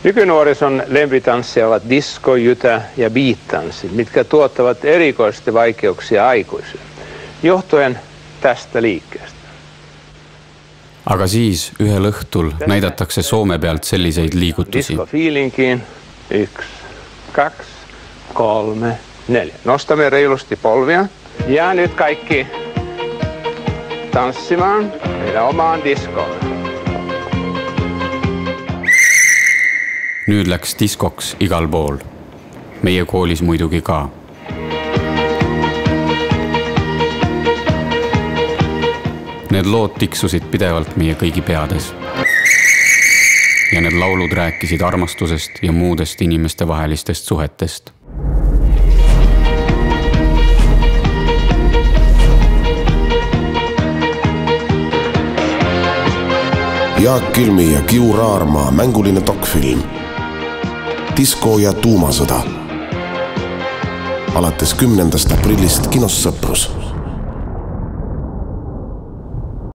Nykynuorison lempitanssia ovat disco, jytä ja beat-tanssit, mitkä tuottavat erikoisesti vaikeuksia aikuisille, johtuen tästä liikkeestä. Aga siis ühel õhtul näidatakse Soome pealt selliseid liigutusi. Disco-fiilinkiin. 1, 2, 3, 4. Nostamme reilusti polvia. Ja nyt kaikki tanssimaan meidän omaan diskoon. Nüüd läks diskoks igal pool. Meie koolis muidugi ka. Need lood tiksusid pidevalt meie kõigi peades. Ja need laulud rääkisid armastusest ja muudest inimeste vahelistest suhetest. Jaak Kilmi ja Kiu Raarmaa mänguline dokfilm Disko ja tuumasõda. Alates 10. aprillist kinos Sõprus.